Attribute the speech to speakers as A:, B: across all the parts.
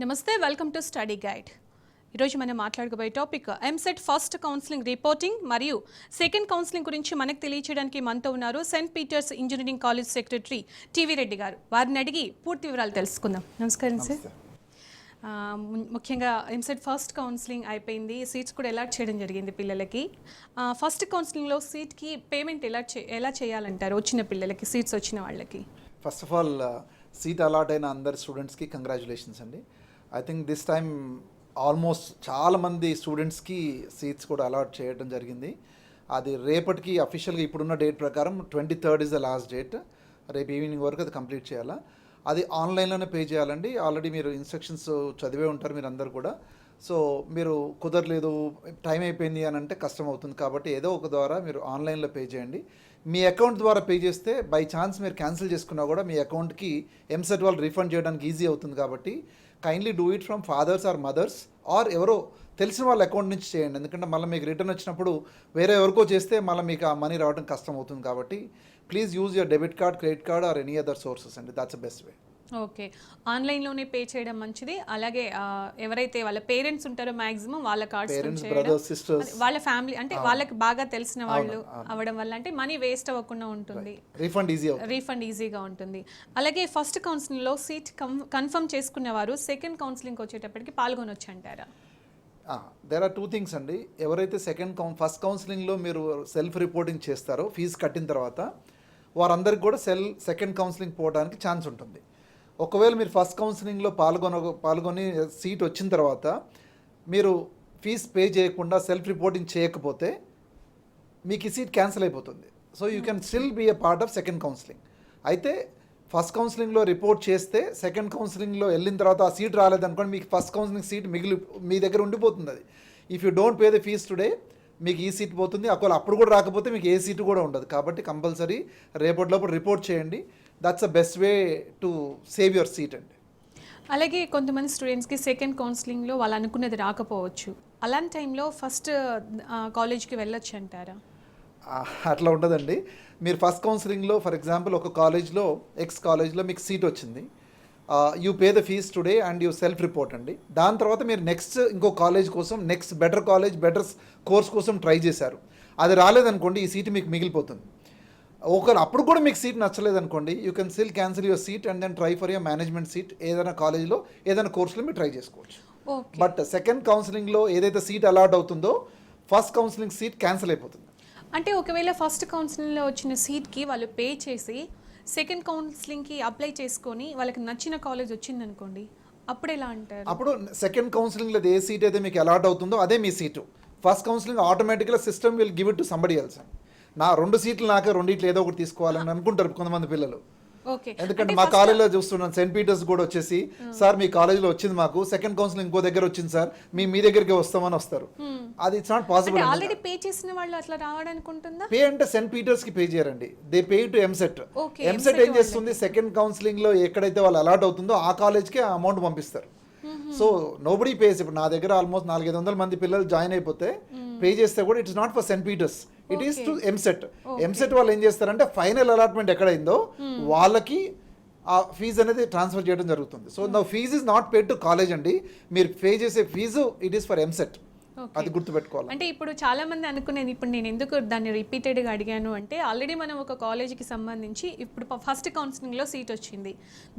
A: నమస్తే, welcome to study guide. ఈరోజు మనం మాట్లాడుకోబోయే topic EAMCET first counselling reporting మరియు సెకండ్ కౌన్సిలింగ్ గురించి మనకు తెలియచేయడానికి మనతో ఉన్నారు Saint Peter's engineering college secretary TV Reddy garu. వారిని అడిగి పూర్తి వివరాలు తెలుసుకుందాం. నమస్కారం సార్. ముఖ్యంగా ఎంసెట్ ఫస్ట్ కౌన్సిలింగ్ అయిపోయింది, సీట్స్ కూడా అలాట్ చేయడం జరిగింది పిల్లలకి. ఫస్ట్ కౌన్సిలింగ్లో సీట్కి పేమెంట్ ఎలా చేయాలంటారు వచ్చిన పిల్లలకి, సీట్స్ వచ్చిన వాళ్ళకి?
B: First of all seat allot అయిన అందరి స్టూడెంట్స్కి కంగ్రాచులేషన్స్ అండి. I think this time almost చాలామంది స్టూడెంట్స్కి సీట్స్ కూడా అలాట్ చేయడం జరిగింది. అది రేపటికి అఫీషియల్గా ఇప్పుడున్న డేట్ ప్రకారం 23rd is the last date. రేపు ఈవినింగ్ వరకు అది కంప్లీట్ చేయాలా. అది ఆన్లైన్లోనే పే చేయాలండి. ఆల్రెడీ మీరు ఇన్స్ట్రక్షన్స్ చదివే ఉంటారు మీరు అందరు కూడా. సో మీరు కుదరలేదు, టైం అయిపోయింది అని అంటే కష్టం అవుతుంది. కాబట్టి ఏదో ఒక ద్వారా మీరు ఆన్లైన్లో పే చేయండి. మీ అకౌంట్ ద్వారా పే చేస్తే బై ఛాన్స్ మీరు క్యాన్సిల్ చేసుకున్నా కూడా మీ అకౌంట్కి ఎంసెట్ వాళ్ళు రీఫండ్ చేయడానికి ఈజీ అవుతుంది. కాబట్టి kindly do it from fathers or mothers or ఎవరో తెలిసిన వాళ్ళ అకౌంట్ నుంచి చేయండి. ఎందుకంటే మళ్ళీ మీకు రిటర్న్ వచ్చినప్పుడు వేరే ఎవరికో చేస్తే మళ్ళీ మీకు ఆ మనీ రావడం కష్టం అవుతుంది. కాబట్టి please use your debit card, credit card or any other sources అండి. That's the best way.
A: Okay, ఆన్లైన్లోనే పే చేయడం మంచిది. అలాగే ఎవరైతే వాళ్ళ పేరెంట్స్ ఉంటారో మ్యాక్సిమం వాళ్ళ కార్డ్స్ వాళ్ళ ఫ్యామిలీ అంటే వాళ్ళకి బాగా తెలిసిన వాళ్ళు అవ్వడం వల్ల అంటే మనీ వేస్ట్ అవ్వకుండా ఉంటుంది, రీఫండ్ ఈజీగా ఉంటుంది. అలాగే ఫస్ట్ కౌన్సిలింగ్లో సీట్ కన్ఫర్మ్ చేసుకునేవారు సెకండ్ కౌన్సిలింగ్కి వచ్చేటప్పటికి పాల్గొనొచ్చు అంటారా?
B: దేర్ ఆర్ 2 things అండి. ఎవరైతే ఫస్ట్ కౌన్సిలింగ్లో మీరు సెల్ఫ్ రిపోర్టింగ్ చేస్తారో ఫీజు కట్టిన తర్వాత వారందరికి కూడా సెకండ్ కౌన్సిలింగ్ పోవడానికి ఛాన్స్ ఉంటుంది. ఒకవేళ మీరు ఫస్ట్ కౌన్సిలింగ్లో పాల్గొని సీట్ వచ్చిన తర్వాత మీరు ఫీజు పే చేయకుండా సెల్ఫ్ రిపోర్టింగ్ చేయకపోతే మీకు ఈ సీట్ క్యాన్సిల్ అయిపోతుంది. So you can still be a part of second counselling. అయితే ఫస్ట్ కౌన్సిలింగ్లో రిపోర్ట్ చేస్తే సెకండ్ కౌన్సిలింగ్లో వెళ్ళిన తర్వాత ఆ సీట్ రాలేదనుకోండి, మీకు ఫస్ట్ కౌన్సిలింగ్ సీట్ మీ దగ్గర ఉండిపోతుంది. అది if you don't pay the fees today మీకు ఈ సీట్ పోతుంది. ఒకవేళ అప్పుడు కూడా రాకపోతే మీకు ఏ సీటు కూడా ఉండదు. కాబట్టి కంపల్సరీ రేపటిలోపు రిపోర్ట్ చేయండి. That's the best way to save your seat అండి.
A: అలాగే కొంతమంది స్టూడెంట్స్కి సెకండ్ కౌన్సిలింగ్లో వాళ్ళు అనుకున్నది రాకపోవచ్చు. అలాంటి టైంలో ఫస్ట్ కాలేజ్కి వెళ్ళొచ్చు అంటారా?
B: అట్లా ఉండదండి. మీరు ఫస్ట్ కౌన్సిలింగ్లో ఫర్ ఎగ్జాంపుల్ ఒక కాలేజ్లో కాలేజ్లో మీకు సీట్ వచ్చింది, you pay the fees today and you self report అండి. దాని తర్వాత మీరు నెక్స్ట్ ఇంకో కాలేజ్ కోసం బెటర్ కాలేజ్ బెటర్ కోర్స్ కోసం ట్రై చేశారు, అది రాలేదనుకోండి ఈ సీట్ మీకు మిగిలిపోతుంది. ఒకవేళ అప్పుడు కూడా మీకు సీట్ నచ్చలేదనుకోండి you can still cancel your seat and then try for your management seat. ఏదైనా కాలేజ్లో ఏదైనా కోర్సులో మీరు ట్రై చేసుకోవచ్చు. బట్ సెకండ్ కౌన్సిలింగ్లో ఏదైతే సీట్ అలాట్ అవుతుందో ఫస్ట్ కౌన్సిలింగ్ సీట్ క్యాన్సిల్ అయిపోతుంది.
A: అంటే ఒకవేళ ఫస్ట్ కౌన్సిలింగ్లో వచ్చిన సీట్కి వాళ్ళు పే చేసి సెకండ్ కౌన్సిలింగ్కి అప్లై చేసుకొని వాళ్ళకి నచ్చిన కాలేజ్ వచ్చిందనుకోండి, అప్పుడు ఎలా అంటారు?
B: అప్పుడు సెకండ్ కౌన్సిలింగ్లో ఏ సీట్ అయితే మీకు అలాట్ అవుతుందో అదే మీ సీటు. ఫస్ట్ కౌన్సిలింగ్ ఆటోమేటిక్గా system will give it to somebody else. నా 2 సీట్లు నాకే, 2 ఏదో ఒకటి తీసుకోవాలని అనుకుంటారు కొంతమంది పిల్లలు. ఎందుకంటే మా కాలేజ్లో చూస్తున్నాను సెయింట్ పీటర్స్ కూడా వచ్చేసి సార్ మీ కాలేజ్లో వచ్చింది మాకు సెకండ్ కౌన్సిలింగ్ ఇంకో దగ్గర వచ్చింది సార్, మీ దగ్గరికి వస్తామని వస్తారు. అది it's not possible.
A: Already pay చేసిన వాళ్ళు అట్లా రావడానికి ఉంటుందా?
B: పే అంటే సెయింట్ పీటర్స్ కి పే చేయరండి, they pay to EAMCET. EAMCET ఏం చేస్తుంది, సెకండ్ కౌన్సిలింగ్ లో ఎక్కడైతే వాళ్ళు అలాట్ అవుతుందో ఆ కాలేజ్కి ఆ అమౌంట్ పంపిస్తారు. So nobody pays. ఇప్పుడు నా దగ్గర ఆల్మోస్ట్ 400-500 మంది పిల్లలు జాయిన్ అయిపోతే పే చేస్తే కూడా it's not for Saint Peter's, it is to EAMCET. EAMCET వాళ్ళు ఏం చేస్తారంటే ఫైనల్ అలాట్మెంట్ ఎక్కడైందో వాళ్ళకి ఆ ఫీజు అనేది ట్రాన్స్ఫర్ చేయడం జరుగుతుంది. సో నా fee is not paid to college అండి, మీరు పే చేసే fee it is for EAMCET. అది గుర్తుపెట్టుకోవాలి.
A: అంటే ఇప్పుడు చాలా మంది అనుకునేది, ఇప్పుడు నేను ఎందుకు దాన్ని రిపీటెడ్గా అడిగాను అంటే ఆల్రెడీ మనం ఒక కాలేజీకి సంబంధించి ఇప్పుడు ఫస్ట్ కౌన్సిలింగ్లో సీట్ వచ్చింది,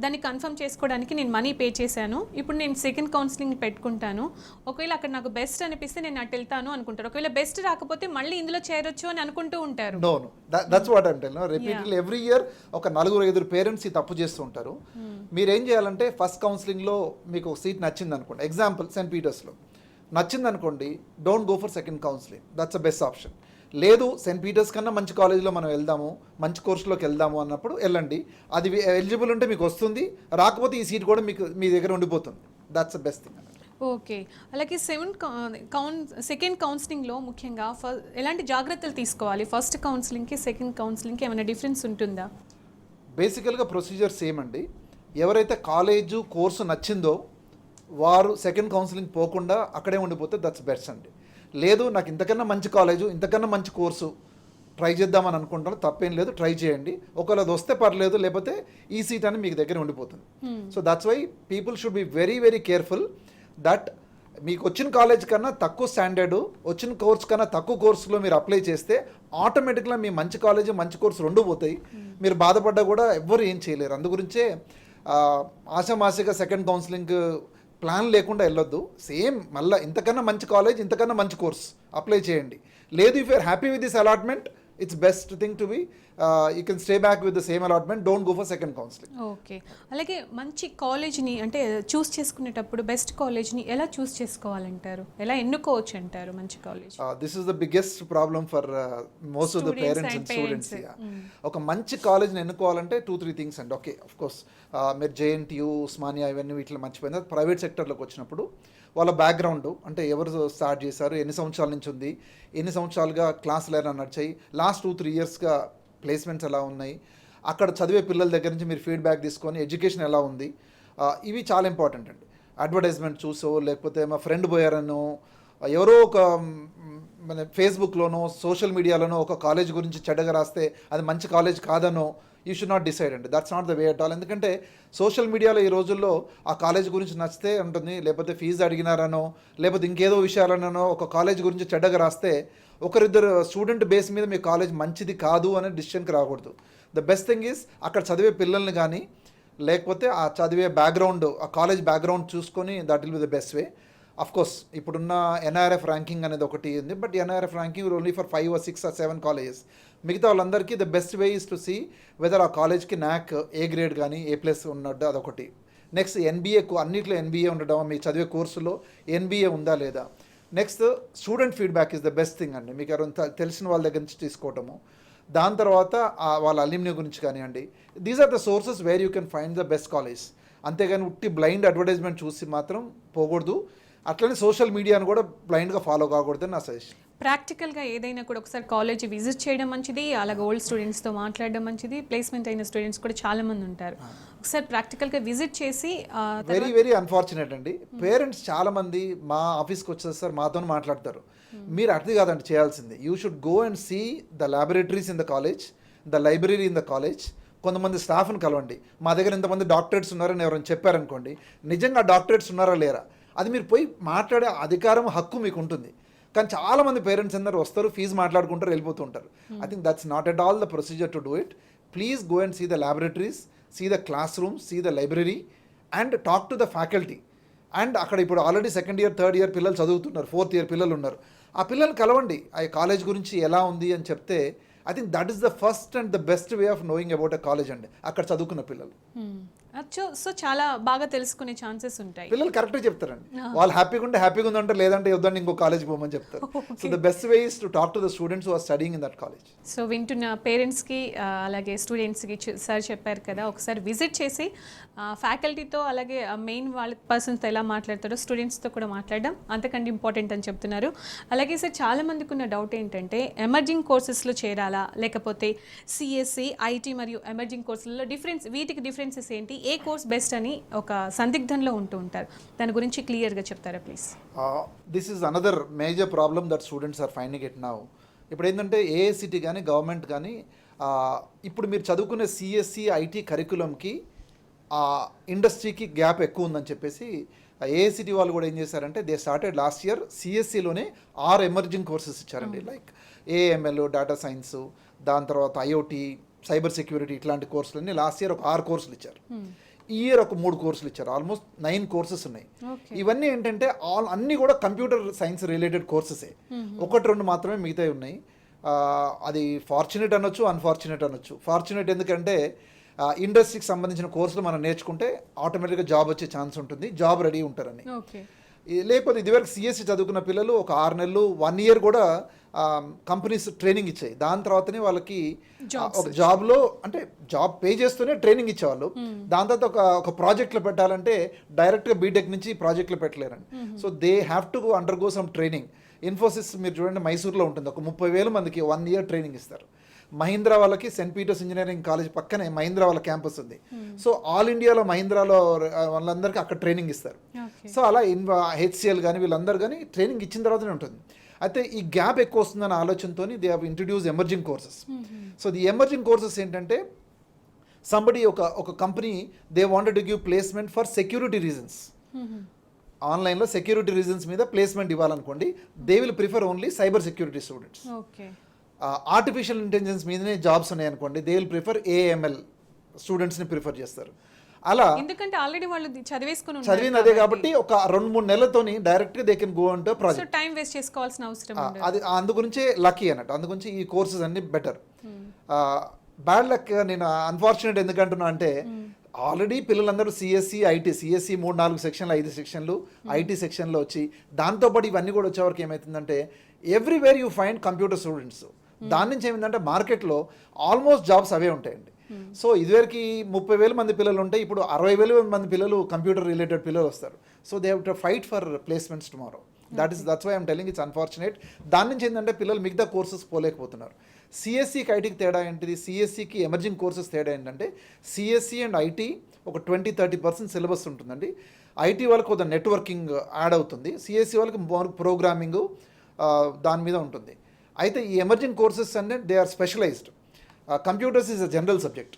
A: దాన్ని కన్ఫర్మ్ చేసుకోవడానికి నేను మనీ పే చేశాను, ఇప్పుడు నేను సెకండ్ కౌన్సిలింగ్ పెట్టుకుంటాను, ఒకవేళ అక్కడ నాకు బెస్ట్ అనిపిస్తే నేను అటు వెళ్తాను అనుకుంటారు. ఒకవేళ బెస్ట్ రాకపోతే మళ్ళీ ఇందులో చేరొచ్చు అని అనుకుంటూ ఉంటారు.
B: No that's what I'm telling. Repeatedly every year ఒక 4-5 పేరెంట్స్ ఈ తప్పు చేస్తూ ఉంటారు. మీరు ఏం చేయాలంటే ఫస్ట్ కౌన్సిలింగ్లో మీకు సీట్ నచ్చింది అనుకోండి, ఎగ్జాంపుల్ సెయింట్ పీటర్స్లో నచ్చింది అనుకోండి, don't go for second counselling, that's the best option. లేదు సెయింట్ పీటర్స్ కన్నా మంచి కాలేజ్లో మనం వెళ్దాము, మంచి కోర్సులోకి వెళ్దాము అన్నప్పుడు వెళ్ళండి. అది ఎలిజిబుల్ ఉంటే మీకు వస్తుంది, రాకపోతే ఈ సీట్ కూడా మీకు మీ దగ్గర ఉండిపోతుంది. That's the best thing.
A: Okay, అలాగే సెకండ్ కౌన్సిలింగ్లో ముఖ్యంగా ఎలాంటి జాగ్రత్తలు తీసుకోవాలి? ఫస్ట్ కౌన్సిలింగ్కి సెకండ్ కౌన్సిలింగ్కి ఏమైనా డిఫరెన్స్ ఉంటుందా?
B: బేసికల్గా ప్రొసీజర్ సేమ్ అండి. ఎవరైతే కాలేజు కోర్సు నచ్చిందో వారు సెకండ్ కౌన్సిలింగ్ పోకుండా అక్కడే ఉండిపోతే దట్స్ బెస్ట్ అండి. లేదు నాకు ఇంతకన్నా మంచి కాలేజు ఇంతకన్నా మంచి కోర్సు ట్రై చేద్దామని అనుకుంటారు, తప్పేం లేదు, ట్రై చేయండి. ఒకవేళ అది వస్తే పర్లేదు, లేకపోతే ఈ సీట్ అని మీకు దగ్గర ఉండిపోతుంది. So that's why people should be very very careful that మీకు వచ్చిన కాలేజ్ కన్నా తక్కువ స్టాండర్డ్, వచ్చిన కోర్స్ కన్నా తక్కువ కోర్సులో మీరు అప్లై చేస్తే ఆటోమేటిక్గా మీ మంచి కాలేజ్ మంచి కోర్సు రెండు పోతాయి. మీరు బాధపడ్డా కూడా ఎవ్వరు ఏం చేయలేరు. అందుగురించే ఆశామాసిగా సెకండ్ కౌన్సిలింగ్ ప్లాన్ లేకుండా వెళ్ళొద్దు. సేమ్ మళ్ళీ ఇంతకన్నా మంచి కాలేజ్, ఇంతకన్నా మంచి కోర్స్ అప్లై చేయండి. లేదు, if you're happy with this allotment, it's best thing to be you can stay back with the same allotment, don't go for second counselling.
A: Okay. అలాగే మంచి కాలేజ్ని అంటే చూస్ చేసుకునేటప్పుడు బెస్ట్ కాలేజ్ని ఎలా చూస్ చేసుకోవాలంటారు, ఎలా ఎన్నుకోవచ్చు అంటారు మంచి college?
B: This is the biggest problem for most of the parents and students. ఒక మంచి కాలేజ్ని ఎన్నుకోవాలంటే 2-3 థింగ్స్ అండి. ఓకే, ఆఫ్ కోర్స్ మీరు JNTU, ఉస్మానియా ఇవన్నీ వీటిలో మర్చిపోయింది. ప్రైవేట్ సెక్టర్లోకి వచ్చినప్పుడు వాళ్ళ బ్యాక్గ్రౌండ్ అంటే ఎవరు స్టార్ట్ చేశారు, ఎన్ని సంవత్సరాల నుంచి ఉంది, ఎన్ని సంవత్సరాలుగా క్లాసులు ఎలా నడిచాయి, లాస్ట్ 2-3 ఇయర్స్గా ప్లేస్మెంట్స్ ఎలా ఉన్నాయి, అక్కడ చదివే పిల్లల దగ్గర నుంచి మీరు ఫీడ్బ్యాక్ తీసుకొని ఎడ్యుకేషన్ ఎలా ఉంది, ఇవి చాలా ఇంపార్టెంట్ అండి. అడ్వర్టైజ్మెంట్ చూసో, లేకపోతే మా ఫ్రెండ్ పోయారనో, ఎవరో ఒక మన ఫేస్బుక్లోనో సోషల్ మీడియాలోనో ఒక కాలేజ్ గురించి చెడ్డగా రాస్తే అది మంచి కాలేజ్ కాదనో యూ షుడ్ నాట్ డిసైడ్ అండి. That's not the way at all. ఎందుకంటే సోషల్ మీడియాలో ఈ రోజుల్లో ఆ కాలేజ్ గురించి నచ్చితే ఉంటుంది, లేకపోతే ఫీజు అడిగినారనో, లేకపోతే ఇంకేదో విషయాలనో ఒక కాలేజ్ గురించి చెడ్డగా రాస్తే ఒకరిద్దరు స్టూడెంట్ బేస్ మీద మీ కాలేజ్ మంచిది కాదు అనే డిసిషన్కి రాకూడదు. ద బెస్ట్ థింగ్ ఈజ్ అక్కడ చదివే పిల్లల్ని కానీ, లేకపోతే ఆ చదివే బ్యాక్గ్రౌండ్, ఆ కాలేజ్ బ్యాక్గ్రౌండ్ చూసుకొని that will be the best way. Of course ఇప్పుడున్న NIRF ర్యాంకింగ్ అనేది ఒకటి ఉంది, but NIRF ranking only for 5 or 6 or 7 colleges. మిగతా వాళ్ళందరికీ the best way is to see whether ఆ కాలేజ్కి NAC A గ్రేడ్ కానీ A+ ఉన్నట్టు అదొకటి. నెక్స్ట్ NBA, అన్నిట్లో NBA ఉండడం, మీకు చదివే కోర్సులో NBA ఉందా లేదా. Next student feedback is the best thing అండి. మీకు ఎవరైనా తెలిసిన వాళ్ళ దగ్గర నుంచి తీసుకోవటము. దాని తర్వాత వాళ్ళ అల్యూమినీ గురించి కానివ్వండి. These are the sources where you can find the best college. అంతేగాని ఉట్టి బ్లైండ్ అడ్వర్టైజ్మెంట్ చూసి మాత్రం పోకూడదు. అట్లనే సోషల్ మీడియాను కూడా బ్లైండ్గా ఫాలో కాకూడదని నా సజెషన్.
A: ప్రాక్టికల్గా ఏదైనా కూడా ఒకసారి కాలేజ్ విజిట్ చేయడం మంచిది, అలాగే ఓల్డ్ స్టూడెంట్స్తో మాట్లాడడం మంచిది. ప్లేస్మెంట్ అయిన స్టూడెంట్స్ కూడా చాలా మంది ఉంటారు. ఒకసారి ప్రాక్టికల్గా విజిట్ చేసి
B: వెరీ వెరీ అన్ఫార్చునేట్ అండి, పేరెంట్స్ చాలా మంది మా ఆఫీస్కి వచ్చేస్తారు, మాతో మాట్లాడతారు. మీరు అర్థం కాదండి చేయాల్సింది. You should go and see the laboratories in the college, the library in the college. కొంతమంది స్టాఫ్ని కలవండి. మా దగ్గర ఇంతమంది డాక్టరేట్స్ ఉన్నారని ఎవరైనా చెప్పారనుకోండి, నిజంగా డాక్టరేట్స్ ఉన్నారా లేరా అది మీరు పోయి మాట్లాడే అధికారం, హక్కు మీకు ఉంటుంది. కానీ చాలామంది పేరెంట్స్ అందరూ వస్తారు, ఫీజు మాట్లాడుకుంటారు, వెళ్ళిపోతూ ఉంటారు. I think that's not at all the procedure to do it. Please go and see the laboratories, see the classrooms, see the library and talk to the faculty. And అక్కడ ఇప్పుడు already 2nd year 3rd year పిల్లలు చదువుతున్నారు, 4th year పిల్లలు ఉన్నారు. ఆ పిల్లల్ని కలవండి, ఆ కాలేజ్ గురించి ఎలా ఉంది అని చెప్తే I think that is the first and the best way of knowing about a college అండి, అక్కడ చదువుకున్న పిల్లలు.
A: సో చాలా బాగా తెలుసుకునే ఛాన్సెస్ ఉంటాయి.
B: పిల్లలు కరెక్ట్గా చెప్తారండి. వాళ్ళు హ్యాపీగా ఉంటే హ్యాపీగా ఉందంటే, లేదంటే వద్దండి ఇంకో కాలేజ్ పోమని చెప్తారు. So the best way is to talk to the students who are studying in that college.
A: So వింటున్న పేరెంట్స్కి అలాగే స్టూడెంట్స్కి సార్ చెప్పారు కదా, ఒకసారి విజిట్ చేసి ఫ్యాకల్టీతో అలాగే మెయిన్ వాళ్ళ పర్సన్స్తో ఎలా మాట్లాడతారో స్టూడెంట్స్తో కూడా మాట్లాడడం అంతకంటే ఇంపార్టెంట్ అని చెప్తున్నారు. అలాగే సార్ చాలా మందికి ఉన్న డౌట్ ఏంటంటే ఎమర్జింగ్ కోర్సెస్లో చేరాలా, లేకపోతే CSE, IT మరియు ఎమర్జింగ్ కోర్సులలో వీటికి డిఫరెన్సెస్ ఏంటి, ఏ కోర్స్ బెస్ట్ అని ఒక సందిగ్ధంలో ఉంటూ ఉంటారు. దాని గురించి క్లియర్గా చెప్తారా please?
B: This is another major problem that students are finding it now. ఇప్పుడు ఏంటంటే AICT కానీ గవర్నమెంట్ కానీ ఇప్పుడు మీరు చదువుకునే CSE, IT కరికులంకి ఇండస్ట్రీకి గ్యాప్ ఎక్కువ ఉందని చెప్పేసి AICT వాళ్ళు కూడా ఏం చేశారంటే దే స్టార్టెడ్ లాస్ట్ ఇయర్ CSEలోనే 6 ఎమర్జింగ్ కోర్సెస్ ఇచ్చారండి. లైక్ AML, డేటా సైన్స్, దాని తర్వాత IoT, సైబర్ సెక్యూరిటీ, ఇట్లాంటి కోర్సులన్నీ లాస్ట్ ఇయర్ ఒక 6 కోర్సులు ఇచ్చారు. ఈ ఇయర్ ఒక 3 కోర్సులు ఇచ్చారు. ఆల్మోస్ట్ 9 కోర్సెస్ ఉన్నాయి. ఇవన్నీ ఏంటంటే అన్నీ కూడా కంప్యూటర్ సైన్స్ రిలేటెడ్ కోర్సెసే. 1-2 మాత్రమే మిగతాయి ఉన్నాయి. అది ఫార్చునేట్ అనొచ్చు, అన్ఫార్చునేట్ అనొచ్చు. ఫార్చునేట్ ఎందుకంటే ఇండస్ట్రీకి సంబంధించిన కోర్సులు మనం నేర్చుకుంటే ఆటోమేటిక్గా జాబ్ వచ్చే ఛాన్స్ ఉంటుంది, జాబ్ రెడీ ఉంటారని. లేకపోతే ఇదివరకు CSE చదువుకున్న పిల్లలు ఒక 6 నెలలు 1 year కూడా కంపెనీస్ ట్రైనింగ్ ఇచ్చాయి. దాని తర్వాతనే వాళ్ళకి ఒక జాబ్లో అంటే జాబ్ పే చేస్తూనే ట్రైనింగ్ ఇచ్చేవాళ్ళు. దాని తర్వాత ఒక ప్రాజెక్ట్లో పెట్టాలంటే డైరెక్ట్గా బీటెక్ నుంచి ప్రాజెక్ట్లో పెట్టలేరండి. So they have to undergo some training. Infosys మీరు చూడండి మైసూర్లో ఉంటుంది, ఒక 30,000 మందికి 1 year ట్రైనింగ్ ఇస్తారు. మహీంద్రా వాళ్ళకి సెయింట్ పీటర్స్ ఇంజనీరింగ్ కాలేజ్ పక్కనే మహీంద్రా వాళ్ళ క్యాంపస్ ఉంది. సో ఆల్ ఇండియాలో మహీంద్రాలో వాళ్ళందరికీ అక్కడ ట్రైనింగ్ ఇస్తారు. సో అలా HCL కానీ వీళ్ళందరూ కానీ ట్రైనింగ్ ఇచ్చిన తర్వాతనే ఉంటుంది. అయితే ఈ గ్యాప్ ఎక్కువ వస్తుందన్న ఆలోచనతో they have introduce emerging courses. So the emerging courses ఏంటంటే సంబడి ఒక company they wanted to give placement for security reasons. ఆన్లైన్లో సెక్యూరిటీ రీజన్స్ మీద ప్లేస్మెంట్ ఇవ్వాలనుకోండి, they will prefer only cyber security students. Artificial intelligence మీదనే jobs ఉన్నాయనుకోండి, they will prefer AML స్టూడెంట్స్ని prefer చేస్తారు. అలా
A: ఎందుకంటే ఆల్రెడీ వాళ్ళు
B: చదివింది అదే కాబట్టి ఒక 2-3 నెలలతోని డైరెక్ట్గా దే కెన్ గో అంటూ ప్రాజెక్ట్.
A: టైం వేస్ట్ చేసుకోవాల్సిన అవసరం
B: అది అందుగురించే లక్కీ అన్నట్టు, అందుగురించి ఈ కోర్సెస్ అన్ని బెటర్. బ్యాడ్ లక్ నేను అన్ఫార్చునేట్ ఎందుకంటున్నా అంటే ఆల్రెడీ పిల్లలందరూ సిఎస్సి 3-4 సెక్షన్లు 5 సెక్షన్లు IT సెక్షన్లో వచ్చి దాంతోపాటు ఇవన్నీ కూడా వచ్చేవరకు ఏమవుతుందంటే everywhere you find computer students. దాని నుంచి ఏమైందంటే మార్కెట్లో ఆల్మోస్ట్ జాబ్స్ అవే ఉంటాయండి. సో ఇదివరకు 30,000 మంది పిల్లలు ఉంటే ఇప్పుడు 60,000 మంది పిల్లలు కంప్యూటర్ రిలేటెడ్ పిల్లలు వస్తారు. So they have to fight for placements tomorrow. That's why I'm telling it's unfortunate. దాని నుంచి ఏంటంటే పిల్లలు మిగతా కోర్సెస్ పోలేకపోతున్నారు. సిఎస్సికి ఐటీకి తేడా ఏంటిది, సిఎస్సికి ఎమర్జింగ్ కోర్సెస్ తేడా ఏంటంటే సిఎస్సి అండ్ ఐటీ ఒక 20-30% సిలబస్ ఉంటుందండి. ఐటీ వాళ్ళకి కొంత నెట్వర్కింగ్ యాడ్ అవుతుంది, సిఎస్సి వాళ్ళకి ప్రోగ్రామింగ్ దాని మీద ఉంటుంది. అయితే ఈ ఎమర్జింగ్ కోర్సెస్ అంటే they are specialised. Computers is a general subject.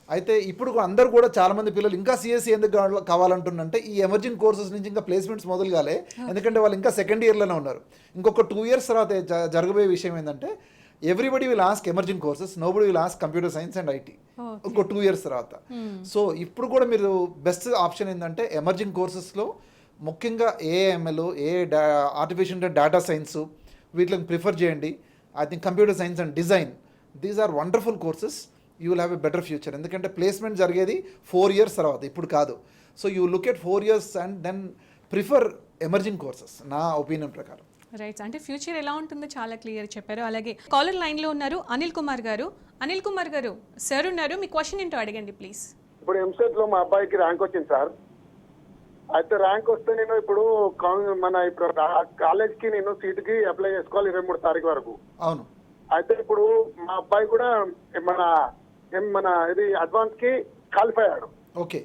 B: అయితే ఇప్పుడు అందరూ కూడా చాలామంది పిల్లలు ఇంకా సిఎస్సి ఎందుకు కావాలంటుందంటే ఈ ఎమర్జింగ్ కోర్సెస్ నుంచి ఇంకా ప్లేస్మెంట్స్ మొదలు కాలే, ఎందుకంటే వాళ్ళు ఇంకా సెకండ్ ఇయర్లోనే ఉన్నారు. ఇంకొక 2 years తర్వాత జరగబోయే విషయం ఏంటంటే everybody will ask emerging courses, nobody will ask computer science and IT ఇంకో 2 years తర్వాత. సో ఇప్పుడు కూడా మీరు బెస్ట్ ఆప్షన్ ఏంటంటే ఎమర్జింగ్ కోర్సెస్లో ముఖ్యంగా AML, ఆర్టిఫిషియల్ డేటా సైన్స్ వీటిని ప్రిఫర్ చేయండి. I think computer science and design, these are wonderful courses. You will have a better future. ఎందుకంటే ప్లేస్మెంట్ జరిగేది 4 years తర్వాత, ఇప్పుడు కాదు. So you look at 4 years and then prefer emerging courses నా opinion ప్రకారం.
A: Right, అంటే future ఎలా ఉంటుందో చాలా క్లియర్ చెప్పారు. అలాగే కాలర్ లైన్లో ఉన్నారు అనిల్ కుమార్ గారు. అనిల్ కుమార్ గారు, సార్ ఉన్నారు, మీ క్వశ్చన్ ఏంటో అడగండి ప్లీజ్.
C: ఇప్పుడు ఎంసెట్ లో మా అబ్బాయికి ర్యాంక్ వచ్చింది సార్. అయితే ర్యాంక్ వస్తే నేను ఇప్పుడు కాలేజ్ కి నేను సీట్ కి అప్లై చేసుకోవాలి 23 తారీఖు వరకు.
B: అవును.
C: అయితే ఇప్పుడు మా అబ్బాయి కూడా మన ఇది అడ్వాన్స్ కి క్వాలిఫై అయ్యాడు.
B: ఓకే.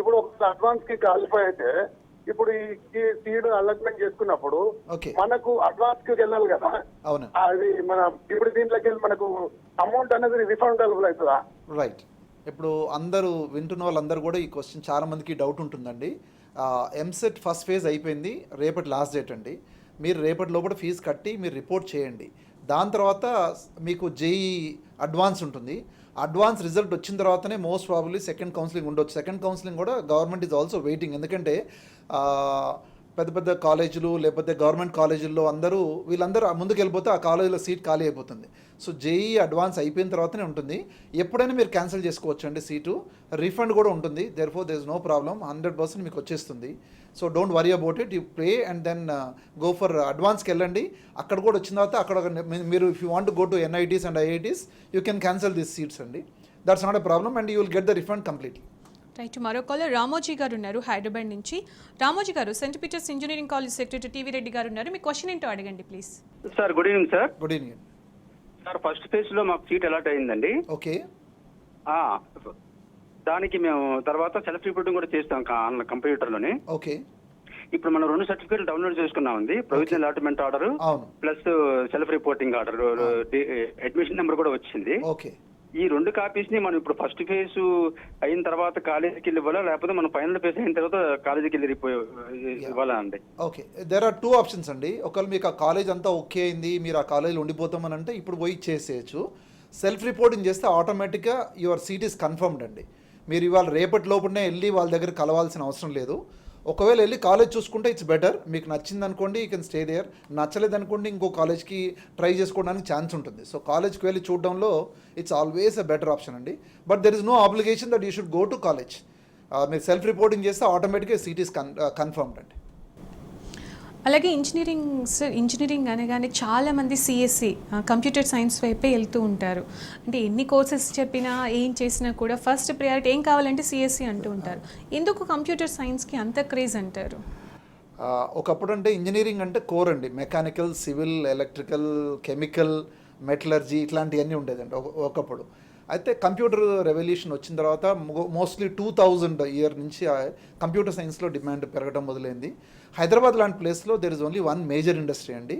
C: ఇప్పుడు ఒక అడ్వాన్స్ కి క్వాలిఫై అయితే ఇప్పుడు ఈ సీట్ అలాట్మెంట్ చేసుకున్నప్పుడు మనకు అడ్వాన్స్ కి వెళ్ళాలి కదా.
B: అవును.
C: అది మన ఇప్పుడు దీంట్లోకి వెళ్ళి మనకు అమౌంట్ అనేది రిఫండబుల్ అవుతుందా?
B: రైట్. ఇప్పుడు అందరూ వింటున్న వాళ్ళందరూ కూడా ఈ క్వశ్చన్ చాలా మందికి డౌట్ ఉంటుందండి. ఎంసెట్ ఫస్ట్ ఫేజ్ అయిపోయింది, రేపటి లాస్ట్ డేట్ అండి. మీరు రేపటి లోపల ఫీజు కట్టి మీరు రిపోర్ట్ చేయండి. దాని తర్వాత మీకు జేఈ అడ్వాన్స్ ఉంటుంది. అడ్వాన్స్ రిజల్ట్ వచ్చిన తర్వాతనే మోస్ట్ ప్రాబబ్లీ సెకండ్ కౌన్సిలింగ్ ఉండొచ్చు. సెకండ్ కౌన్సిలింగ్ కూడా గవర్నమెంట్ ఈజ్ ఆల్సో వెయిటింగ్. ఎందుకంటే పెద్ద పెద్ద కాలేజీలు లేకపోతే గవర్నమెంట్ కాలేజీల్లో వీళ్ళందరూ ముందుకు వెళ్ళిపోతే ఆ కాలేజీలో సీట్ ఖాళీ అయిపోతుంది. సో జేఈ అడ్వాన్స్ అయిపోయిన తర్వాతనే ఉంటుంది. ఎప్పుడైనా మీరు క్యాన్సిల్ చేసుకోవచ్చు అండి సీటు. రీఫండ్ కూడా ఉంటుంది. Therefore there is no problem, 100% మీకు వచ్చేస్తుంది. So don't worry about it. You pay and then go for అడ్వాన్స్కి వెళ్ళండి. అక్కడ కూడా వచ్చిన తర్వాత అక్కడ మీరు if you want go to NITs and IITs you can cancel this seats అండి. That's not a problem and you will get the refund completely.
A: Right, మరో కాలర్ రామోజీ గారు ఉన్నారు హైదరాబాద్ నుంచి. రామోజీ గారు, Saint Peter's engineering college secretary TV Reddy గారు ఉన్నారు, మీ question ఏంటో అడగండి please.
D: Sir good evening sir.
B: Good evening
D: sir. First phase లో మాకు సీట్ అలాట్ అయిందండి.
B: ఓకే.
D: దానికి మేము తర్వాత సెల్ఫ్ రిపోర్టింగ్ కూడా చేస్తాం కంప్యూటర్లోనే.
B: ఓకే.
D: ఇప్పుడు మనం 2 సర్టిఫికేట్లు డౌన్లోడ్ చేసుకున్నామండి. Provisional allotment order plus self reporting order, admission number కూడా వచ్చింది.
B: ఓకే.
D: ఈ 2 కాపీస్ ని మనం ఇప్పుడు ఫస్ట్ ఫేజ్ అయిన తర్వాత కాలేజీకి వెళ్ళి ఇవ్వాలా, లేకపోతే మనం ఫైనల్ ఫేజ్ అయిన తర్వాత కాలేజీకి వెళ్ళి ఇవ్వాలా అండి?
B: ఓకే, దేర్ ఆర్ 2 ఆప్షన్స్ అండి. ఒకవేళ మీకు ఆ కాలేజ్ అంతా ఓకే అయింది, మీరు ఆ కాలేజీలో ఉండిపోతామని అంటే ఇప్పుడు పోయి చేసేయచ్చు. సెల్ఫ్ రిపోర్టింగ్ చేస్తే ఆటోమేటిక్గా యువర్ సీట్ ఈస్ కన్ఫర్మ్డ్ అండి. మీరు ఇవాళ రేపటి లోపునే వెళ్ళి వాళ్ళ దగ్గర కలవాల్సిన అవసరం లేదు. ఒకవేళ వెళ్ళి కాలేజ్ చూసుకుంటే ఇట్స్ బెటర్. మీకు నచ్చింది అనుకోండి యూ కెన్ స్టే దేర్, నచ్చలేదు అనుకోండి ఇంకో కాలేజ్కి ట్రై చేసుకోవడానికి ఛాన్స్ ఉంటుంది. సో కాలేజ్కి వెళ్ళి చూడడంలో it's always a better option అండి. But there is no obligation that you should go to college. మీరు సెల్ఫ్ రిపోర్టింగ్ చేస్తే ఆటోమేటిక్గా సీట్ ఈస్ కన్ఫర్మ్డ్ అండి.
A: అలాగే ఇంజనీరింగ్ అనగానే చాలామంది సిఎస్సి కంప్యూటర్ సైన్స్ వైపే వెళ్తూ ఉంటారు. అంటే ఎన్ని కోర్సెస్ చెప్పినా ఏం చేసినా కూడా ఫస్ట్ ప్రయారిటీ ఏం కావాలంటే సిఎస్సి అంటూ ఉంటారు. ఎందుకు కంప్యూటర్ సైన్స్కి అంత క్రేజ్ అంటారు?
B: ఒకప్పుడు అంటే ఇంజనీరింగ్ అంటే కోర్ అండి. Mechanical, civil, electrical, chemical, metallurgy ఇట్లాంటివన్నీ ఉండేదండి ఒకప్పుడు. అయితే కంప్యూటర్ రెవల్యూషన్ వచ్చిన తర్వాత మోస్ట్లీ 2000 ఇయర్ నుంచి కంప్యూటర్ సైన్స్లో డిమాండ్ పెరగడం మొదలైంది. హైదరాబాద్ లాంటి ప్లేస్లో there is only one major industry అండి,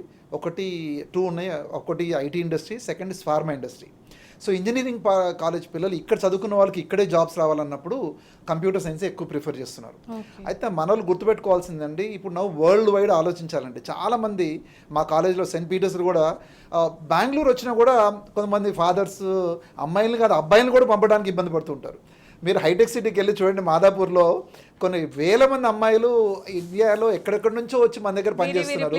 B: టూ ఉన్నాయి. ఒకటి IT industry, second is pharma industry. So engineering college పిల్లలు ఇక్కడ చదువుకున్న వాళ్ళకి ఇక్కడే జాబ్స్ రావాలన్నప్పుడు కంప్యూటర్ సైన్స్ ఎక్కువ ప్రిఫర్ చేస్తున్నారు. అయితే మన వాళ్ళు గుర్తుపెట్టుకోవాల్సిందండి, ఇప్పుడు ನಾವು వరల్డ్ వైడ్ ఆలోచించాలండి. చాలామంది మా కాలేజ్లో సెయింట్ పీటర్స్ కూడా బెంగళూరు వచ్చినా కూడా కొంతమంది ఫాదర్స్ అమ్మాయిలు కాదు అబ్బాయిలు కూడా పంపడానికి ఇబ్బంది పడుతుంటారు. మీరు హైటెక్ సిటీకి వెళ్ళి చూడండి, మాదాపూర్లో కొన్ని వేల మంది అమ్మాయిలు ఇండియాలో ఎక్కడెక్కడి నుంచో వచ్చి మన దగ్గర పనిచేస్తున్నారు.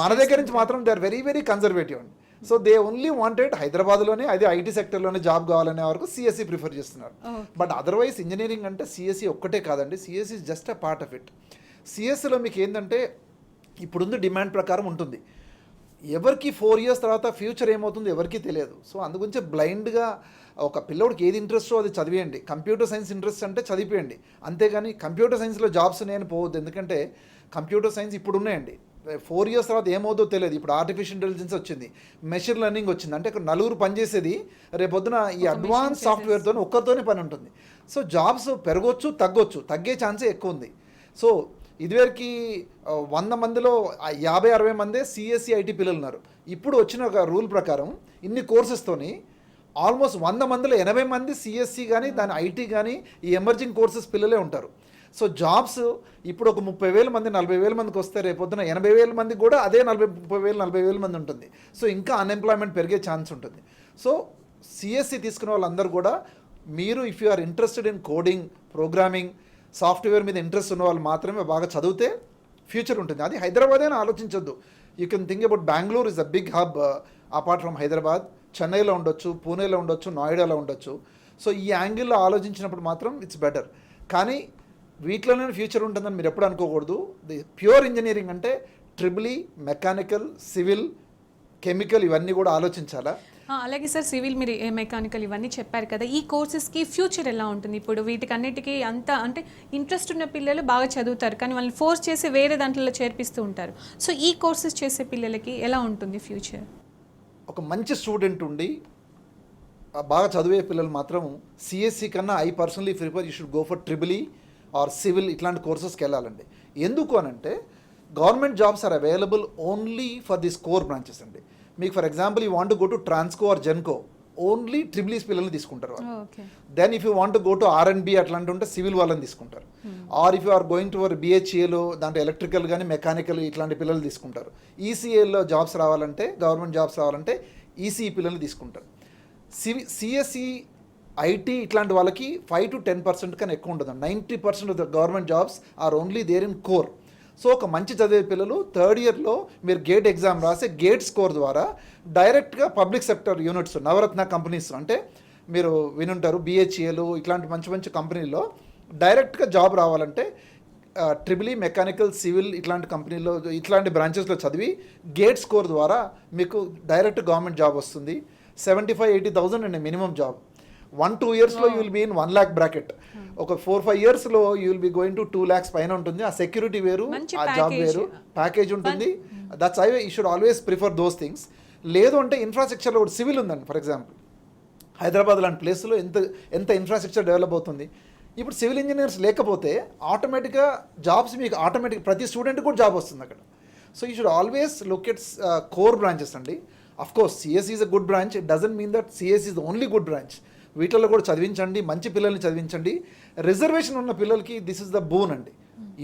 B: మన దగ్గర నుంచి మాత్రం they are very very conservative అండి. సో దే ఓన్లీ వాంటెడ్ హైదరాబాద్లోనే, అది ఐటీ సెక్టర్లోనే జాబ్ కావాలనే వరకు సిఎస్సి ప్రిఫర్ చేస్తున్నారు. బట్ అదర్వైజ్ ఇంజనీరింగ్ అంటే సిఎస్సి ఒక్కటే కాదండి, CSE is just a part of it. సిఎస్సిలో మీకు ఏంటంటే ఇప్పుడున్న డిమాండ్ ప్రకారం ఉంటుంది. ఎవరికి 4 years తర్వాత ఫ్యూచర్ ఏమవుతుందో ఎవరికీ తెలియదు. సో అందుగురించి బ్లైండ్గా ఒక పిల్లోడికి ఏది ఇంట్రెస్టో అది చదివేయండి. కంప్యూటర్ సైన్స్ ఇంట్రెస్ట్ అంటే చదివేయండి, అంతేగాని కంప్యూటర్ సైన్స్లో జాబ్స్ నేను పోవద్దు. ఎందుకంటే కంప్యూటర్ సైన్స్ ఇప్పుడు ఉన్నాయండి, 4 years తర్వాత ఏమవుతుందో తెలియదు. ఇప్పుడు ఆర్టిఫిషియల్ ఇంటెలిజెన్స్ వచ్చింది, మెషిన్ లెర్నింగ్ వచ్చింది, అంటే ఇక్కడ నలుగురు పనిచేసేది రేపొద్దున ఈ అడ్వాన్స్ సాఫ్ట్వేర్తో ఒక్కరితోనే పని ఉంటుంది. సో జాబ్స్ పెరగొచ్చు, తగ్గొచ్చు, తగ్గే ఛాన్సే ఎక్కువ ఉంది. సో ఇదివరకు 100 మందిలో 50-60 మందే సిఎస్సి ఐటీ పిల్లలు ఉన్నారు. ఇప్పుడు వచ్చిన ఒక రూల్ ప్రకారం ఇన్ని కోర్సెస్తోని ఆల్మోస్ట్ 100 మందిలో 80 మంది సిఎస్సి కానీ దాని ఐటీ కానీ ఈ ఎమర్జింగ్ కోర్సెస్ పిల్లలే ఉంటారు. సో జాబ్స్ ఇప్పుడు ఒక 30,000 మంది 40,000 మందికి వస్తే రేపొద్దున 80,000 మందికి కూడా అదే 30,000-40,000 మంది ఉంటుంది. సో ఇంకా అన్ఎంప్లాయ్మెంట్ పెరిగే ఛాన్స్ ఉంటుంది. సో సిఎస్సి తీసుకునే వాళ్ళందరూ కూడా మీరు if you are interested in coding, programming, software మీద ఇంట్రెస్ట్ ఉన్న వాళ్ళు మాత్రమే బాగా చదివితే ఫ్యూచర్ ఉంటుంది. అది హైదరాబాదే అని ఆలోచించొద్దు. You can think about Bengaluru is a big hub apart from Hyderabad. చెన్నైలో ఉండొచ్చు, పూణేలో ఉండొచ్చు, నోయిడాలో ఉండొచ్చు. సో ఈ యాంగిల్లో ఆలోచించినప్పుడు మాత్రం ఇట్స్ బెటర్. కానీ వీటిలోనే ఫ్యూచర్ ఉంటుందని మీరు ఎప్పుడు అనుకోకూడదు. ది ప్యూర్ ఇంజనీరింగ్ అంటే ట్రిపుల్, మెకానికల్, సివిల్, కెమికల్ ఇవన్నీ కూడా ఆలోచించాలా.
A: అలాగే సార్, సివిల్, మీరు మెకానికల్ ఇవన్నీ చెప్పారు కదా, ఈ కోర్సెస్కి ఫ్యూచర్ ఎలా ఉంటుంది? ఇప్పుడు వీటికన్నిటికీ అంతా అంటే ఇంట్రెస్ట్ ఉన్న పిల్లలు బాగా చదువుతారు, కానీ వాళ్ళని ఫోర్స్ చేసి వేరే దాంట్లో చేర్పిస్తూ ఉంటారు. సో ఈ కోర్సెస్ చేసే పిల్లలకి ఎలా ఉంటుంది ఫ్యూచర్?
B: ఒక మంచి స్టూడెంట్ ఉండి బాగా చదివే పిల్లలు మాత్రం సిఎస్సి కన్నా I personally prefer you should go for triple or civil ఇట్లాంటి కోర్సెస్కి వెళ్ళాలండి. ఎందుకు అనంటే government jobs are available only for this core branches అండి. మీకు for example you want go to Transco or Genco, only triple E's పిల్లల్ని తీసుకుంటారు వాళ్ళు. Then if you want go to R&B అట్లాంటి ఉంటే సివిల్ వాళ్ళని తీసుకుంటారు. Or if you are going to our BHEలో దాంట్లో ఎలక్ట్రికల్ కానీ మెకానికల్ ఇట్లాంటి పిల్లలు తీసుకుంటారు. ECEలో జాబ్స్ రావాలంటే, గవర్నమెంట్ జాబ్స్ రావాలంటే ECE పిల్లల్ని తీసుకుంటారు. CSE, IT ఇట్లాంటి వాళ్ళకి 5 to 10% కన్నా ఎక్కువ ఉంటుంది. 90% of the government jobs are only there in core. So ఒక మంచి చదివే పిల్లలు 3rd yearలో మీరు గేట్ ఎగ్జామ్ రాసి గేట్ స్కోర్ ద్వారా డైరెక్ట్గా public sector units, Navratna companies అంటే మీరు వినుంటారు, BHEలు ఇట్లాంటి మంచి మంచి కంపెనీల్లో డైరెక్ట్గా జాబ్ రావాలంటే ట్రిపుల్, మెకానికల్, సివిల్ ఇట్లాంటి కంపెనీలో ఇట్లాంటి బ్రాంచెస్లో చదివి గేట్ స్కోర్ ద్వారా మీకు డైరెక్ట్ గవర్నమెంట్ జాబ్ వస్తుంది. 75,000-80,000 అండి మినిమం జాబ్. 1-2 yearsలో you will be in 1 lakh bracket. ఒక 4-5 yearsలో you will be going to 2 lakhs పైన ఉంటుంది. ఆ సెక్యూరిటీ వేరు, ఆ జాబ్ వేరు, ప్యాకేజ్ ఉంటుంది. That's I you should always prefer those things. లేదు అంటే ఇన్ఫ్రాస్ట్రక్చర్లో కూడా సివిల్ ఉందండి. ఫర్ ఎగ్జాంపుల్ హైదరాబాద్ లాంటి ప్లేస్లో ఎంత ఇన్ఫ్రాస్ట్రక్చర్ డెవలప్ అవుతుంది. ఇప్పుడు సివిల్ ఇంజనీర్స్ లేకపోతే ఆటోమేటిక్గా జాబ్స్ మీకు ప్రతి స్టూడెంట్ కూడా జాబ్ వస్తుంది అక్కడ. So you should always look at core branches అండి. Of course CSE is a good branch, it doesn't mean that CSE is the only good branch. వీటిల్లో కూడా చదివించండి, మంచి పిల్లల్ని చదివించండి. రిజర్వేషన్ ఉన్న పిల్లలకి దిస్ ఇస్ ద బూన్ అండి.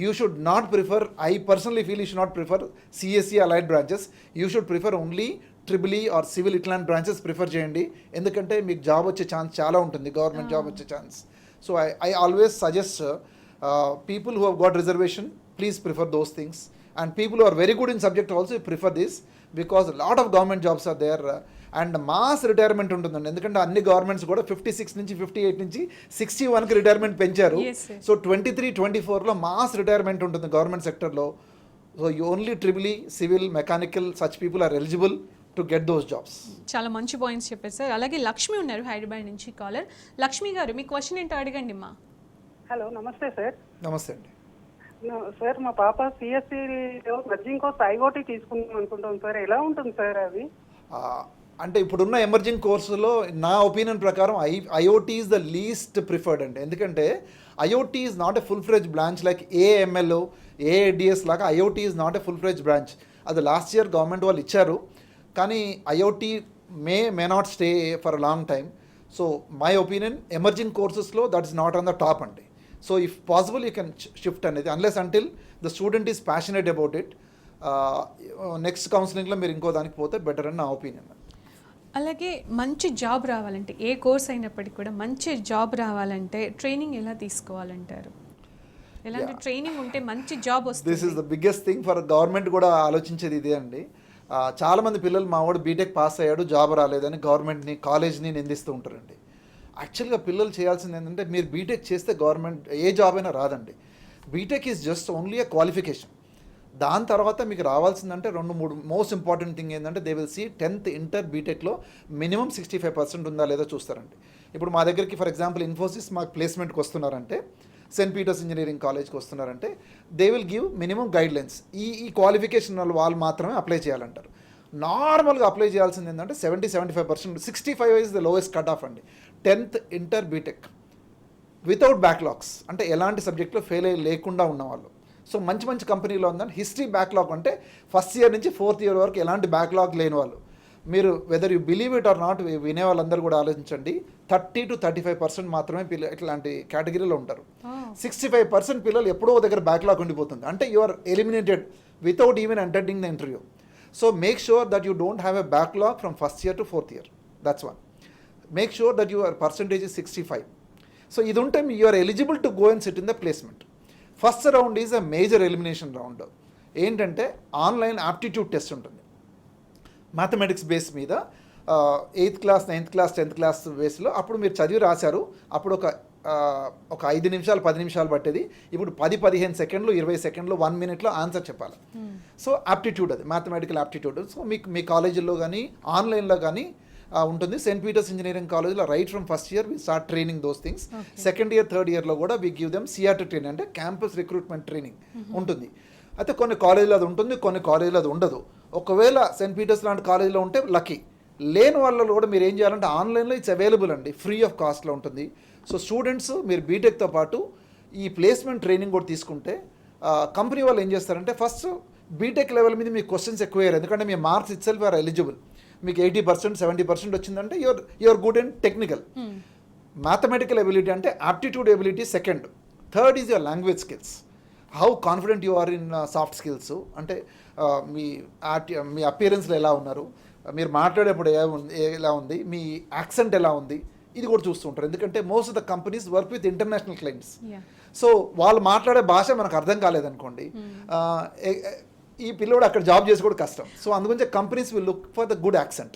B: You should not prefer, I personally feel you should not prefer CSE allied branches. You should prefer only triple or civil ఇట్లాంటి బ్రాంచెస్ ప్రిఫర్ చేయండి. ఎందుకంటే మీకు జాబ్ వచ్చే ఛాన్స్ చాలా ఉంటుంది, గవర్నమెంట్ జాబ్ వచ్చే chance. So I always suggest people who have got reservation, please prefer those things. And people who are very good in subject also prefer this, because a lot of government jobs are there. And mass retirement ఉంటుందండి. ఎందుకంటే అన్ని governments కూడా 56 నుంచి 58 నుంచి 61కి retirement పెంచారు. సో 23-24లో మాస్ రిటైర్మెంట్ ఉంటుంది గవర్నమెంట్ సెక్టర్లో. So only triple, civil, mechanical such people are eligible to get those jobs.
A: చాలా మంచి పాయింట్స్ చెప్పారు సార్. అలాగే లక్ష్మి ఉన్నారు హైదరాబాద్ నుంచి కాలర్. లక్ష్మి గారు, మీ క్వశ్చన్ ఏంటో అడగండి మా.
E: హలో, నమస్తే సార్.
B: నమస్తే అండి.
E: సార్, మా పాప సిఎస్సిలో మర్జింగ్ కోర్స్ IoT తీసుకుందాం అనుకుంటాం సార్. ఎలా ఉంటుంది సార్ అది?
B: అంటే ఇప్పుడున్న ఎమర్జింగ్ కోర్సులో నా ఒపీనియన్ ప్రకారం IoT is the least preferred అండి. ఎందుకంటే IoT is not a full fledge branch like AML AADS లాగా IoT is not a full fledge branch. అది లాస్ట్ ఇయర్ గవర్నమెంట్ వాళ్ళు ఇచ్చారు, కానీ IoT may not stay for a long time. So my opinion emerging కోర్సెస్లో that is not on the top అండి. So if possible you can shift అనేది, unless until the student is passionate about it. Next కౌన్సిలింగ్లో మీరు ఇంకో దానికి పోతే better అని నా ఒపీనియన్.
A: అలాగే మంచి జాబ్ రావాలంటే, ఏ కోర్స్ అయినప్పటికీ కూడా మంచి జాబ్ రావాలంటే ట్రైనింగ్ ఎలా తీసుకోవాలంటారు? ఎలాంటి ట్రైనింగ్ ఉంటే మంచి జాబ్ వస్తుంది?
B: This is the biggest thing for government కూడా ఆలోచించేది ఇదే అండి. చాలామంది పిల్లలు మా వాడు బీటెక్ పాస్ అయ్యాడు జాబ్ రాలేదని గవర్నమెంట్ని కాలేజ్ని నిందిస్తూ ఉంటారండి. యాక్చువల్గా పిల్లలు చేయాల్సింది ఏంటంటే, మీరు బీటెక్ చేస్తే గవర్నమెంట్ ఏ జాబ్ అయినా రాదండి. BTech is just only a qualification. దాని తర్వాత మీకు రావాల్సిందంటే 2-3 మోస్ట్ ఇంపార్టెంట్ థింగ్ ఏంటంటే, they will see 10th inter బీటెక్లో మినిమం 65% ఉందా లేదో చూస్తారండి. ఇప్పుడు మా దగ్గరికి ఫర్ ఎగ్జాంపుల్ ఇన్ఫోసిస్ మాకు ప్లేస్మెంట్కి వస్తున్నారంటే, సెయింట్ పీటర్స్ ఇంజనీరింగ్ కాలేజ్కి వస్తున్నారంటే, they will give minimum guidelines. ఈ క్వాలిఫికేషన్ వాళ్ళు మాత్రమే అప్లై చేయాలంటారు. నార్మల్గా అప్లై చేయాల్సింది ఏంటంటే 70-75%, 65 is the lowest cut off అండి. 10th inter BTech without backlogs, అంటే ఎలాంటి సబ్జెక్ట్లో ఫెయిల్ లేకుండా ఉన్నవాళ్ళు. సో మంచి మంచి కంపెనీలో ఉందని హిస్టరీ బ్యాక్లాగ్ అంటే ఫస్ట్ ఇయర్ నుంచి 4th ఇయర్ వరకు ఎలాంటి బ్యాక్లాగ్ లేని వాళ్ళు. మీరు whether you believe it or not, వినే వాళ్ళందరూ కూడా ఆలోచించండి, 30-35% మాత్రమే ఇట్లాంటి కేటగిరీలో ఉంటారు. 65% పిల్లలు ఎప్పుడో దగ్గర బ్యాక్లాగ్ ఉండిపోతుంది. అంటే you are eliminated without even attending the interview. So make sure that you don't have a backlog from first year to 4th year. That's one. Make sure that your percentage is 65. So ఇది ఉంటే you are eligible to go and sit in the placement. First round is a major elimination round. ఏంటంటే online aptitude test ఉంటుంది mathematics base మీద. 8th class 9th class 10th class బేస్లో అప్పుడు మీరు చదివి రాశారు. అప్పుడు ఒక 5 నిమిషాలు 10 నిమిషాలు పట్టేది. ఇప్పుడు 10-15 సెకండ్లు 20 సెకండ్లు 1 మినిట్లో ఆన్సర్ చెప్పాలి. సో ఆప్టిట్యూడ్, అది మ్యాథమెటికల్ ఆప్టిట్యూడ్. సో మీ కాలేజీల్లో కానీ ఆన్లైన్లో కానీ ఉంటుంది. సెయింట్ పీటర్స్ ఇంజనీరింగ్ కాలేజ్లో right from first year we start training those things. Second year third ఇయర్లో కూడా we give them CRT training, అంటే క్యాంపస్ రిక్రూట్మెంట్ ట్రైనింగ్ ఉంటుంది. అయితే కొన్ని కాలేజీలో అది ఉంటుంది, కొన్ని కాలేజీలో అది ఉండదు. ఒకవేళ సెయింట్ పీటర్స్ లాంటి కాలేజీలో ఉంటే లక్కీ. లేని వాళ్ళలో కూడా మీరు ఏం చేయాలంటే ఆన్లైన్లో ఇట్స్ అవైలబుల్ అండి, ఫ్రీ ఆఫ్ కాస్ట్లో ఉంటుంది. సో స్టూడెంట్స్ మీరు బీటెక్తో పాటు ఈ ప్లేస్మెంట్ ట్రైనింగ్ కూడా తీసుకుంటే కంపెనీ వాళ్ళు ఏం చేస్తారంటే, ఫస్ట్ బీటెక్ లెవెల్ మీద మీకు క్వశ్చన్స్ ఎక్కువ అయ్యారు, ఎందుకంటే మీ marks itself are eligible. మీకు 80% 70% వచ్చిందంటే your good and technical. Mathematical ability అంటే aptitude ability second. Third is your language skills. How confident you are in soft skills, అంటే మీ అపియరెన్స్లో ఎలా ఉన్నారు, మీరు మాట్లాడేప్పుడు ఎలా ఉంది, మీ యాక్సెంట్ ఎలా ఉంది, ఇది కూడా చూస్తూ ఉంటారు. ఎందుకంటే most of the companies work with international clients. So వాళ్ళు మాట్లాడే భాష మనకు అర్థం కాలేదనుకోండి, ఈ పిల్లోడు అక్కడ జాబ్ చేసి కూడా కష్టం. సో అందుగురించి companies will look for the good accent.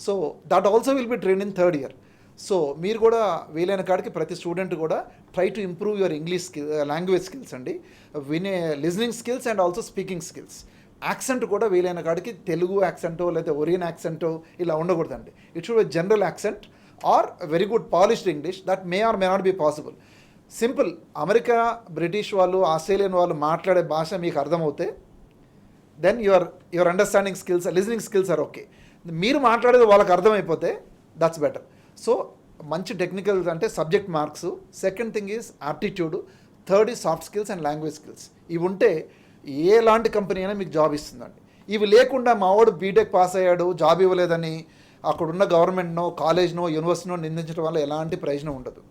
B: So that also will be train in third year. So మీరు కూడా వీలైన కాడికి ప్రతి స్టూడెంట్ కూడా try to improve your English language skills అండి, listening skills and also speaking skills. Accent కూడా వీలైన కాడికి తెలుగు యాక్సెంటో లేదా ఒరియన్ యాక్సెంటో ఇలా ఉండకూడదండి. It should be general accent or very good polished English. That may or may not be possible. Simple America, British వాళ్ళు, Australian వాళ్ళు మాట్లాడే భాష మీకు అర్థమవుతే then your understanding skills, listening skills are okay. మీరు మాట్లాడేది వాళ్ళకి అర్థమైపోతే దట్స్ బెటర్. సో మంచి టెక్నికల్ అంటే subject marks, second thing is aptitude, third is soft skills and language skills. ఇవి ఉంటే ఎలాంటి కంపెనీ అయినా మీకు జాబ్ ఇస్తుందండి. ఇవి లేకుండా మావాడు బీటెక్ పాస్ అయ్యాడు జాబ్ ఇవ్వలేదని అక్కడున్న గవర్నమెంట్నో కాలేజ్నో యూనివర్సిటీనో నిందించడం వల్ల ఎలాంటి ప్రయోజనం ఉండదు.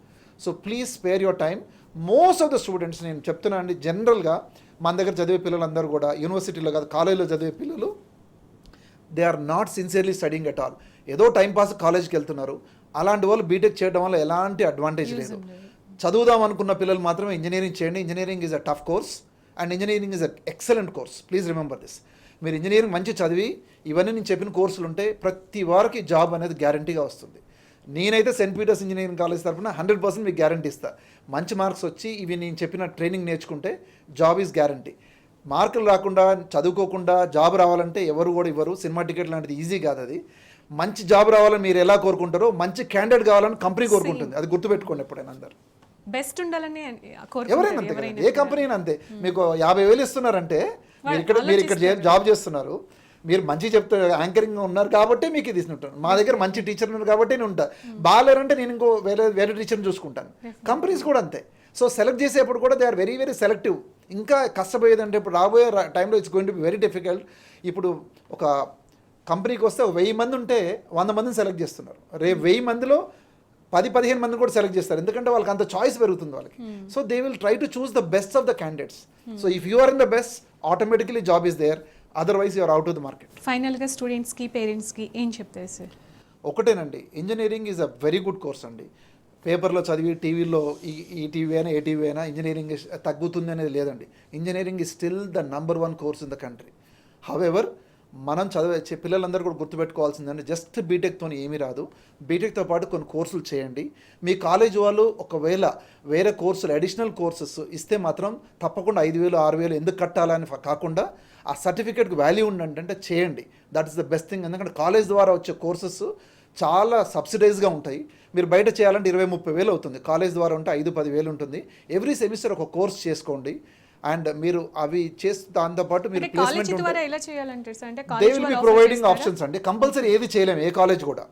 B: So please spare your time. Most of the students, నేను చెప్తున్నాను అండి, జనరల్గా మన దగ్గర చదివే పిల్లలందరూ కూడా యూనివర్సిటీలో కాదు కాలేజీలో చదివే పిల్లలు they are not sincerely studying at all. ఏదో టైంపాస్ కాలేజ్కి వెళ్తున్నారు. అలాంటి వాళ్ళు బీటెక్ చేయడం వల్ల ఎలాంటి అడ్వాంటేజ్ లేదు. చదువుదాం అనుకున్న పిల్లలు మాత్రమే ఇంజనీరింగ్ చేయండి. Engineering is a tough course and engineering is a excellent course. Please remember this. మీరు ఇంజనీరింగ్ మంచి చదివి ఇవన్నీ నేను చెప్పిన కోర్సులు ఉంటే ప్రతి వారికి జాబ్ అనేది గ్యారంటీగా వస్తుంది. నేనైతే సెయింట్ పీటర్స్ ఇంజనీరింగ్ కాలేజ్ తరఫున 100% మీకు గ్యారంటీ ఇస్తాను. మంచి మార్క్స్ వచ్చి ఇవి నేను చెప్పిన ట్రైనింగ్ నేర్చుకుంటే జాబ్ ఈజ్ గ్యారంటీ. మార్కులు రాకుండా చదువుకోకుండా జాబ్ రావాలంటే ఎవరు కూడా ఇవ్వరు. సినిమా టికెట్ లాంటిది ఈజీ కాదు. అది మంచి జాబ్ రావాలని మీరు ఎలా కోరుకుంటారో మంచి క్యాండిడేట్ కావాలని కంపెనీ కోరుకుంటుంది. అది గుర్తుపెట్టుకోండి ఎప్పుడైనా. అందరు
A: బెస్ట్ ఉండాలని
B: ఎవరైనా అంతే, ఏ కంపెనీ అయినా అంతే. మీకు 50,000 ఇస్తున్నారంటే మీరు ఇక్కడ జాబ్ చేస్తున్నారు, మీరు మంచి చెప్తారు, యాంకరింగ్ ఉన్నారు కాబట్టి మీకు ఇది ఇస్తుంటాను. మా దగ్గర మంచి టీచర్ ఉన్నారు కాబట్టి నేను ఉంటాను. బాగాలేరంటే నేను ఇంకో వేరే టీచర్ని చూసుకుంటాను. కంపెనీస్ కూడా అంతే. సో సెలెక్ట్ చేసేప్పుడు కూడా they are very very selective. ఇంకా కష్టపోయేదంటే ఇప్పుడు రాబోయే టైంలో it's going to be very difficult. ఇప్పుడు ఒక కంపెనీకి వస్తే 1000 మంది ఉంటే 100 మందిని సెలెక్ట్ చేస్తున్నారు. రేపు 1000 మందిలో 10-15 మందిని కూడా సెలెక్ట్ చేస్తారు, ఎందుకంటే వాళ్ళకి అంత చాయిస్ పెరుగుతుంది వాళ్ళకి. So they will try to choose the best of the candidates. So if you are in the best, automatically job is there, otherwise you are out of the market.
A: ఫైనల్గా స్టూడెంట్స్కి పేరెంట్స్కి ఏం చెప్తారు సార్?
B: ఒకటేనండి, engineering is a very good course అండి. పేపర్లో చదివి టీవీలో ఈ టీవీ అయినా ఏ టీవీ అయినా ఇంజనీరింగ్ తగ్గుతుంది అనేది లేదండి. Engineering is still the number 1 course in the country. However మనం చదివే పిల్లలందరూ కూడా గుర్తుపెట్టుకోవాల్సిందంటే జస్ట్ బీటెక్తో ఏమీ రాదు. బీటెక్తో పాటు కొన్ని కోర్సులు చేయండి. మీ కాలేజ్ వాళ్ళు ఒకవేళ వేరే కోర్సులు అడిషనల్ కోర్సెస్ ఇస్తే మాత్రం తప్పకుండా 5,000 6,000 ఎందుకు కట్టాలని కాకుండా ఆ సర్టిఫికేట్కి వాల్యూ ఉండంటే చేయండి. That is the best thing. ఎందుకంటే కాలేజ్ ద్వారా వచ్చే కోర్సెస్ చాలా సబ్సిడైజ్గా ఉంటాయి. మీరు బయట చేయాలంటే 20-30 వేలు అవుతుంది. కాలేజ్ ద్వారా ఉంటే 5-10 వేలు ఉంటుంది. ఎవ్రీ సెమిస్టర్ ఒక కోర్స్ చేసుకోండి. అండ్ మీరు అవి చేసి దాంతోపాటు మీరు placement they will be providing options అండి. కంపల్సరీ ఏది చేయలేము ఏ కాలేజ్ కూడా.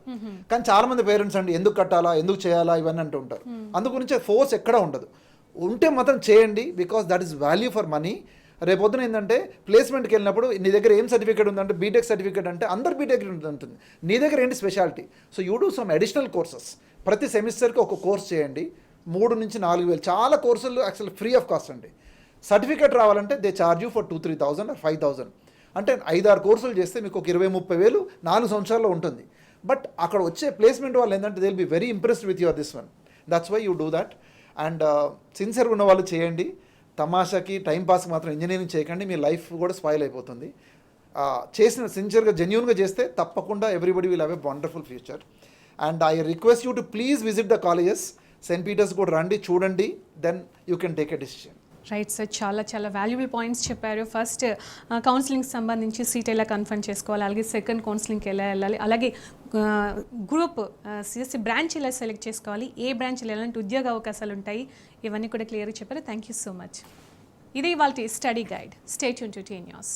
B: కానీ చాలా మంది పేరెంట్స్ అండి ఎందుకు కట్టాలా ఎందుకు చేయాలా ఇవన్నీ అంటూ ఉంటారు. అందుగురించి ఫోర్స్ ఎక్కడ ఉండదు. ఉంటే మాత్రం చేయండి, because that is value for money. రేపొద్దున ఏంటంటే ప్లేస్మెంట్కి వెళ్ళినప్పుడు నీ దగ్గర ఏం సర్టిఫికేట్ ఉందంటే బీటెక్ సర్టిఫికేట్ అంటే అందరు బీటెక్ ఉంటుంది, నీ దగ్గర ఏంటి speciality. So you do some additional courses. ప్రతి సెమిస్టర్కి ఒక కోర్స్ చేయండి. 3,000 నుంచి 4,000 చాలా కోర్సులు యాక్చువల్ ఫ్రీ ఆఫ్ కాస్ట్ అండి. సర్టిఫికేట్ రావాలంటే they charge you for 2,000-3,000 or 5,000. అంటే 5-6 కోర్సులు చేస్తే మీకు ఒక 20-30 వేలు 4 సంవత్సరాల్లో ఉంటుంది. బట్ అక్కడ వచ్చే ప్లేస్మెంట్ వాళ్ళు ఏంటంటే they will be very impressed with your this one. That's why you do that. And సిన్సియర్గా ఉన్న వాళ్ళు చేయండి. తమాషాకి టైంపాస్కి మాత్రం ఇంజనీరింగ్ చేయకండి, మీ లైఫ్ కూడా స్పాయిల్ అయిపోతుంది. చేసిన సిన్సియర్గా జెన్యూన్గా చేస్తే తప్పకుండా everybody will have a wonderful future. And I request you to please visit the colleges. Saint Peter's కూడా రండి, చూడండి, then you can take a decision.
A: Right sir, చాలా చాలా వాల్యుబుల్ పాయింట్స్ చెప్పారు. ఫస్ట్ కౌన్సిలింగ్ సంబంధించి సీట్ ఎలా కన్ఫర్మ్ చేసుకోవాలి, అలాగే సెకండ్ కౌన్సిలింగ్కి ఎలా వెళ్ళాలి, అలాగే గ్రూప్ సిఎస్సి బ్రాంచ్ ఎలా సెలెక్ట్ చేసుకోవాలి, ఏ బ్రాంచ్లో ఎలాంటి ఉద్యోగ అవకాశాలు ఉంటాయి, ఇవన్నీ కూడా క్లియర్గా చెప్పారు. Thank you so much. ఇది ఇవాల్టి study guide. Stay tuned to T news.